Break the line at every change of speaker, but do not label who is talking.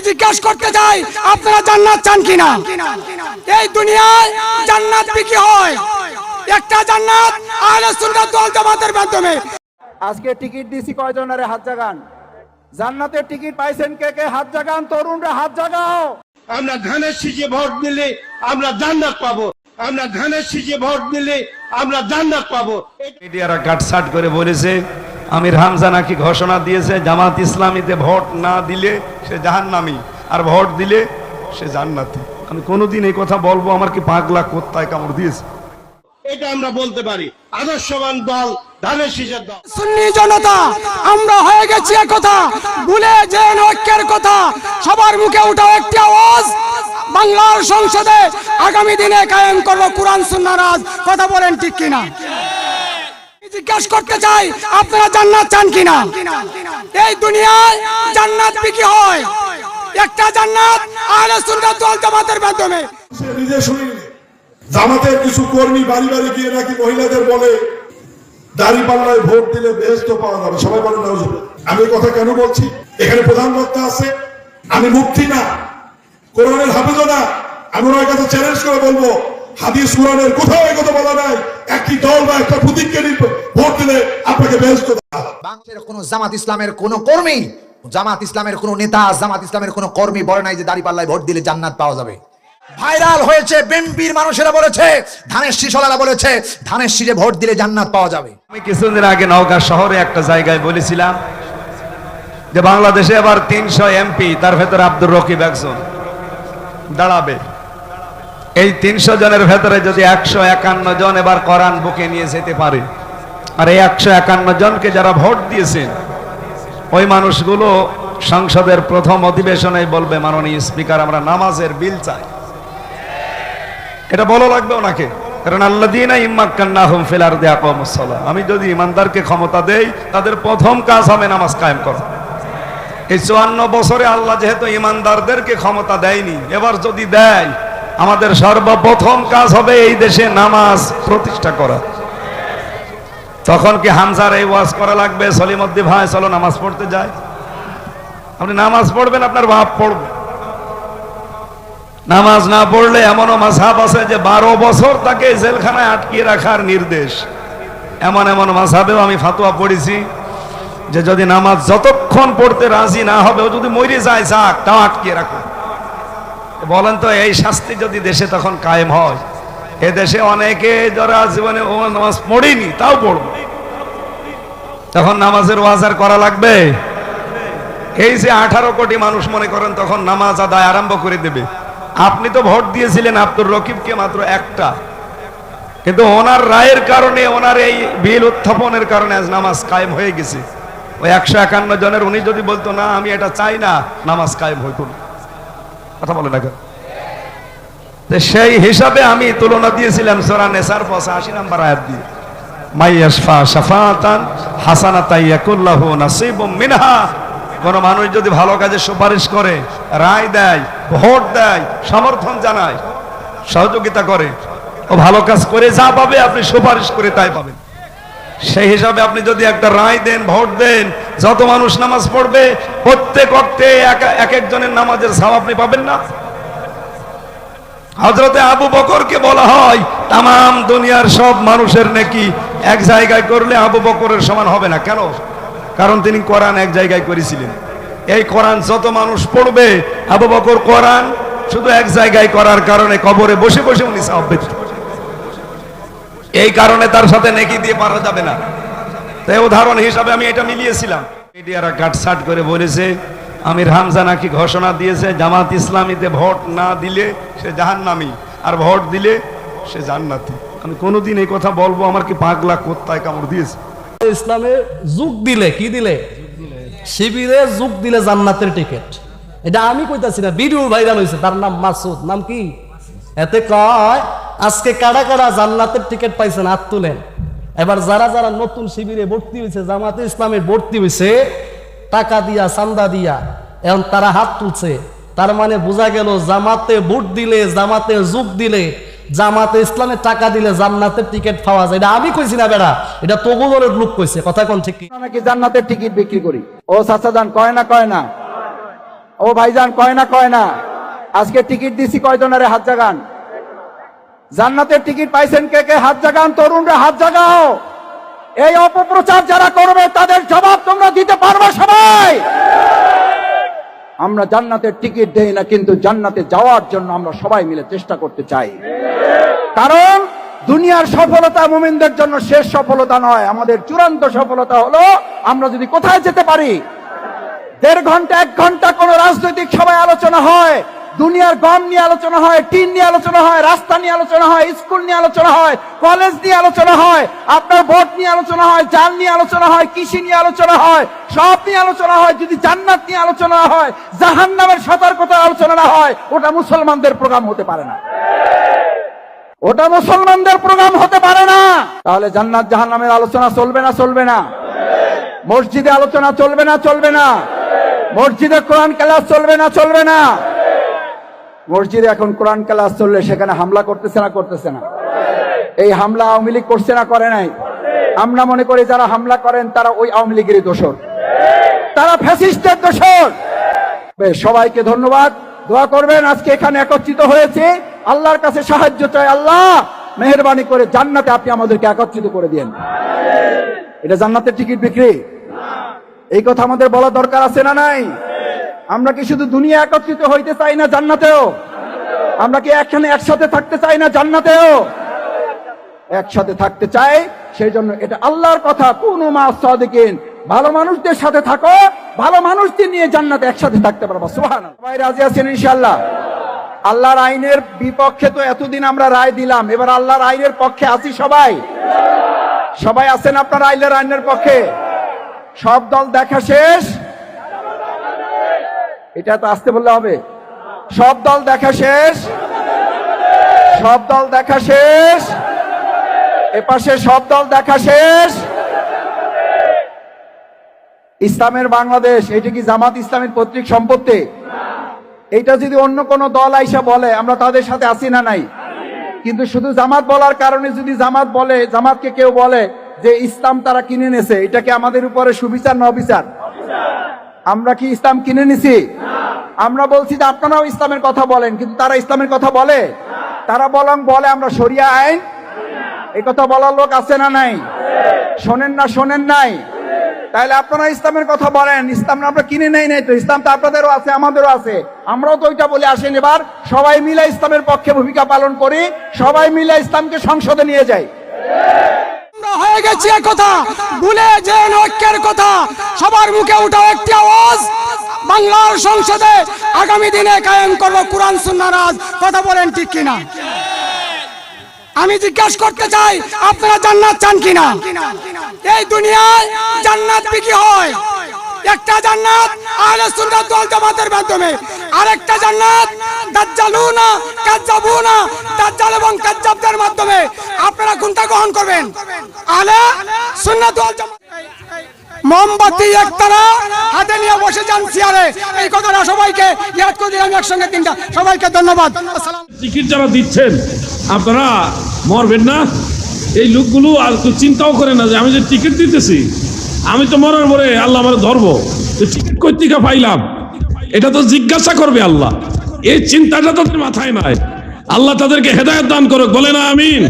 জিজ্ঞাসা করতে চাই, আপনারা জান্নাত চান কিনা? এই দুনিয়ায় জান্নাত বিক্রি হয়, একটা জান্নাত আহলে সুন্নাত ওয়াল জামাতের মাধ্যমে।
আজকে টিকিট দিছি কয়জনের হাত জাগান? জান্নাতের টিকিট পাইছেন কে কে? হাত জাগান, তরুণরা হাত জাগাও।
আমরা ধানের শীষে ভোট দিলে আমরা জান্নাত পাবো, আমরা ধানের শীষে ভোট দিলে আমরা জান্নাত পাবো।
মিডিয়ারা কাটছাট করে বলেছে আমির হামজা নাকি ঘোষণা দিয়েছে জামাত ইসলামীতে ভোট না দিলে সে জাহান্নামী, আর ভোট দিলে সে জান্নাতি। আমি কোনোদিন এই কথা বলবো আমার কি পাগলা কোত্তায় কামড় দিয়েছে?
এটা আমরা বলতে পারি আদর্শবান দল ধানের শীষের দল।
সুন্নি জনতা আমরা হয়ে গেছি একথা, ভুলে যেন ঐক্যের কথা। সবার মুখে উঠাও একটি আওয়াজ, বাংলার সংসদে আগামী দিনে কায়েম করব কোরআন সুন্নাহ রাজ। কথা বলেন ঠিক কিনা? জিজ্ঞাসা করতে চাই, আপনারা জান্নাত চান কিনা? এই দুনিয়ায় জান্নাত বিক্রি হয়, একটা জান্নাত আহলে সুন্নাত ওয়াল জামাতের মাধ্যমে।
নিজে শুনিনি জামাতের কিছু কর্মী বাড়ি বাড়ি গিয়ে নাকি মহিলাদের বলে দাঁড়িপাল্লায় ভোট দিলে বেহেশত পাওয়া যাবে। সবাই বলেন নাউজুবিল্লাহ। আমি এই কথা কেন বলছি? এখানে প্রধান বক্তা আছে, আমি মুফতি না, কোরআনের হাফেজও না। আমি ওনার কাছে চ্যালেঞ্জ করে বলবো, হাদিস কোরআনের কোথাও এই কথা বলা নাই একটি দল বা একটা প্রতীককে ভোট দিলে আপনাকে বেহেশত দেওয়া হবে।
বাংলাদেশের কোন জামাত ইসলামের কোন কর্মী, জামাত ইসলামের কোন নেতা, জামাত ইসলামের কোন কর্মী বলে নাই যে দাঁড়িপাল্লায় ভোট দিলে জান্নাত পাওয়া যাবে। ভাইরাল হয়েছে, বিএনপির মানুষেরা বলেছে, ধানের শীষওয়ালারা বলেছে ধানের শীষে ভোট দিলে জান্নাত পাওয়া যাবে।
আমি কিছুদিন আগে নওগাঁ শহরে একটা জায়গায় বলেছিলাম যে বাংলাদেশে এবার 300 এমপি, তার ভেতরে আব্দুর রকিব একজন দাঁড়াবে। এই 300 জনের ভেতরে যদি 151 জন এবার কোরআন বুকে নিয়ে যেতে পারে, আর এই 151 জনকে যারা ভোট দিয়েছেন ওই মানুষগুলো সংসদের প্রথম অধিবেশনে বলবে মাননীয় স্পিকার আমরা নামাজের বিল চাই। এটা বলা লাগবে ওনাকে, কারণ আল্লাযীনা ইম্মাক্কান্নাহুম ফিল আরদি আকামুস সালাহ। আমি যদি ইমানদারকে ক্ষমতা দেই তাদের প্রথম কাজ হবে নামাজ কায়েম করা। এই 54 বছরে আল্লাহ যেহেতু ইমানদারদেরকে ক্ষমতা দেয়নি, এবার যদি দেয় আমাদের সর্বপ্রথম কাজ হবে এই দেশে নামাজ প্রতিষ্ঠা করা। তখন কি হামজার এই ওয়াজ করা লাগবে, সলিমউদ্দিন ভাই চলো নামাজ পড়তে যাই? আপনি নামাজ পড়বেন, আপনার বাপ পড়বে। নামাজ না পড়লে এমনও মাযহাব আছে যে 12 বছর তাকে জেলখানায় আটকিয়ে রাখার নির্দেশ। এমন এমন মাযহাবেও আমি ফাতোয়া পড়েছি যে যদি নামাজ যতক্ষণ পড়তে রাজি না হবে, ও যদি মরে যায় যাক, তাও আটকিয়ে রাখো। বলেন তো এই শাস্তি যদি দেশে তখন কায়েম হয়, এ দেশে অনেকে যারা জীবনে ও নামাজ পড়েনি তাও পড়বে, তখন নামাজের ওয়াজ করা লাগবে? এই যে 18 কোটি মানুষ মনে করেন তখন নামাজ আদায় আরম্ভ করে দেবে। আপনি তো ভোট দিয়েছিলেন আব্দুর রকিবকে মাত্র একটা, কিন্তু ওনার রায়ের কারণে, ওনার এই বিল উত্থাপনের কারণে আজ নামাজ কায়েম হয়ে গেছে। ওই 151 জনের উনি যদি বলতো না আমি এটা চাই না, নামাজ কায়েম হইতো না। কথা বলে না কেন? সেই হিসাবে আমি তুলনা দিয়েছিলাম সূরা নিসার 85 নম্বর আয়াত দিয়ে, মাইয়াশফা শাফাতান হাসানাতান ইয়াকুল্লাহু নাসিবুম মিনহা। কোন মানুষ যদি ভালো কাজে সুপারিশ করে, রায় দেয়, ভোট দেয়, সমর্থন জানায়, সহযোগিতা করে, ও ভালো কাজ করে যা পাবে আপনি সুপারিশ করে তাই পাবেন। সেই হিসাবে আপনি যদি একটা রায় দেন, ভোট দেন, যত মানুষ নামাজ পড়বে প্রত্যেক ওয়াক্তে এক একজনের নামাজের সওয়াব আপনি পাবেন না? হযরতে আবু বকরকে বলা হয় তামাম দুনিয়ার সব মানুষের নেকি এক জায়গায় করলে আবু বকরের সমান হবে না। কেন? কারণ তিনি কোরআন এক জায়গায় করেছিলেন। এই কোরআন যত মানুষ পড়বে, আবু বকর কোরআন শুধু এক জায়গায় করার কারণে কবরে বসে বসে উনি সওয়াব পেতেন। এই কারণে তার সাথে নেকি দিয়ে পারা যাবে না। তাই উদাহরণ হিসাবে আমি এটা মিলিয়েছিলাম। মিডিয়ারা কাটছাট করে বলেছে আমির হামজা নাকি ঘোষণা দিয়েছে জামাত ইসলামীতে ভোট না দিলে সে জাহান্নামী, আর ভোট দিলে সে জান্নাতি। আমি কোনোদিন এই কথা বলবো আমার কি পাগলা কোত্তায় কামড় দিয়েছে?
ইসলামে যোগ দিলে কি দিলে? শিবিরে যোগ দিলে জান্নাতের টিকিট। এটা আমি কইতাছি না, ভিডিও ভাইরাল হয়েছে, তার নাম মাসুদ। নাম কি? এতে কয় আজকে কারা কারা জান্নাতের টিকিট পাইছেন হাত তুলেন। এবার যারা যারা নতুন শিবিরে ভর্তি হয়েছে, জামাতে ইসলামে ভর্তি হয়েছে টাকা দিয়া, চান্দা দিয়া, এখন তারা হাত তুলছে। তার মানে বোঝা গেল জামাতে ভোট দিলে, জামাতে যোগ দিলে, জামাতে ইসলামে টাকা দিলে জান্নাতের টিকিট পাওয়া যায়। এটা আমি কইছি না বেড়া, এটা তগুলের লোক কইছে। কথা কোন ঠিক?
নাকি জান্নাতের টিকিট বিক্রি করি? ও চাচা যান কয় না, কয় না? ও ভাইজান কয় না আজকে টিকিট দিছি কয়জনের হাত জাগান। জান্নাতের টিকিট পাইছেন কে কে? হাত জাগান, তরুণরা হাত জাগাও। এই অপপ্রচার যারা করবে তাদের জবাব তোমরা দিতে পারবে সবাই। আমরা জান্নাতের টিকিট দেই না, কিন্তু জান্নাতে যাওয়ার জন্য আমরা সবাই মিলে চেষ্টা করতে চাই। কারণ দুনিয়ার সফলতা মুমিনদের জন্য শেষ সফলতা নয়, আমাদের চূড়ান্ত সফলতা হলো আমরা যদি কোথায় যেতে পারি। 1.5 ঘন্টা 1 ঘন্টা কোন রাজনৈতিক সভায় আলোচনা হয়, দুনিয়ার গম নিয়ে আলোচনা হয়, টিন নিয়ে আলোচনা হয়, রাস্তা নিয়ে আলোচনা হয়, স্কুল নিয়ে আলোচনা হয়, কলেজ নিয়ে আলোচনা হয়, আপনার ভোট নিয়ে আলোচনা হয়, জাল নিয়ে আলোচনা হয়, কৃষি নিয়ে আলোচনা হয়, সব নিয়ে আলোচনা হয়। যদি জান্নাত নিয়ে আলোচনা হয়, জাহান্নামের সতর্কতা আলোচনা না হয়, ওটা মুসলমানদের প্রোগ্রাম হতে পারে না। ওটা মুসলমানদের প্রোগ্রাম হতে পারে না। তাহলে জান্নাত জাহান্নামের আলোচনা চলবে না? চলবে না। মসজিদে আলোচনা চলবে না? চলবে না। মসজিদে কোরআন ক্লাস চলবে না? চলবে না। মসজিদে এখন কোরআন ক্লাস চললে সেখানে হামলা করতেছে না? করতেছে না। এই হামলা আওয়ামী লীগ করছে না? করে নাই। আমরা মনে করি যারা হামলা করেন তারা ওই আওয়ামী লীগেরই দোষর, তারা ফ্যাসিস্টের দোষর। বেশ, সবাইকে ধন্যবাদ। দোয়া করবেন। আজকে এখানে একত্রিত হয়েছে, আল্লাহর কাছে সাহায্য চাই। আল্লাহ মেহেরবানি করে জান্নাতে আপনি আমাদেরকে একত্রিত করে দিয়েন। এটা জান্নাতের টিকিট বিক্রি? এই কথা আমাদের বলা দরকার আছে না নাই? আমরা কি শুধু দুনিয়া একত্রিত হইতে চাই না জান্নাতেও? আমরা কি এখানে একসাথে থাকতে চাই না জান্নাতেও? একসাথে থাকতে চাই। সেই জন্য এটা আল্লাহর কথা, কুনু মা সাদিকিন, ভালো মানুষদের সাথে থাকো, ভালো মানুষদের নিয়ে জান্নাতে একসাথে থাকতে পারবো। সুবহানাল্লাহ। সবাই রাজি আছেন ইনশাআল্লাহ? আল্লাহর আইনের বিপক্ষে তো এতদিন আমরা রায় দিলাম, এবার আল্লাহর আইনের পক্ষে আছি সবাই? সবাই আছেন আপনার আইনের পক্ষে? সব দল দেখা শেষ? এটা তো আসতে বললে হবে। সব দল দেখা শেষ? সব দল দেখা শেষ? এপাশে সব দল দেখা শেষ? ইসলামের বাংলাদেশ, এটা কি জামাত ইসলামের পৈতৃক সম্পত্তি? এইটা যদি অন্য কোন দল আইসা বলে আমরা তাদের সাথে আসি না নাই? কিন্তু শুধু জামাত বলার কারণে যদি জামাত বলে, জামাতকে কেউ বলে যে ইসলাম তারা কিনে নেছে, এটা কি আমাদের উপরে সুবিচার না অবিচার? আমরা কি ইসলাম কিনে নিছি? আমরা বলছি যে আপনারাও ইসলামের কথা বলেন, কিন্তু তারা ইসলামের কথা বলে? তারা বলে আমরা শরিয়া আইন, এই কথা বলার লোক আছে না নাই? শোনেন নাই? তাহলে আপনারা ইসলামের কথা বলেন, ইসলাম আমরা কিনে নেই নাই তো, ইসলাম তো আপনাদেরও আছে আমাদেরও আছে, আমরাও তো ওইটা বলে আসেন। এবার সবাই মিলে ইসলামের পক্ষে ভূমিকা পালন করি, সবাই মিলে ইসলামকে সংসদে নিয়ে যাই।
আমরা হয়ে গেছি একথা, ভুলে যেন ঐক্যের কথা সবার মুখে উঠাও একটি আওয়াজ, বাংলার সংসদে আগামী দিনে কায়েম করব কোরআন সুন্নাহর রাজ। কথা বলেন ঠিক কিনা? আমি জিজ্ঞাসা করতে চাই, আপনারা জান্নাত চান কিনা? এই দুনিয়ায় জান্নাত বিক্রি হয়। একটা জান্নাত আহলে সুন্নাত ওয়াল জামাতের মাধ্যমে, আরেকটা জান্নাত দাজ্জালুনা কাজ্জাবুনা, দাজ্জাল এবং কাজ্জাবদের মাধ্যমে। আপনারা কোনটা গ্রহণ করবেন? আহলে সুন্নাত ওয়াল জামাত। মোমবাতি একতারা হাতে নিয়ে বসে যান চেয়ারে, এই কথাটা সবাইকে ইয়াদ করে দিলাম একসঙ্গে তিনটা। সবাইকে ধন্যবাদ। আসসালাম।
টিকিট যারা দিচ্ছেন আপনারা মরবেন না? এই লোকগুলো আর তো চিন্তাও করে না যে আমি যে টিকিট দিতেছি, আমি তো মরার পরে আল্লাহ আমার ধরবো, টিকিট কই থেকে পাইলাম এটা তো জিজ্ঞাসা করবে আল্লাহ। এই চিন্তাটা তাদের মাথায় নাই। আল্লাহ তাদেরকে হেদায়েত দান করুক, বলে না আমিন।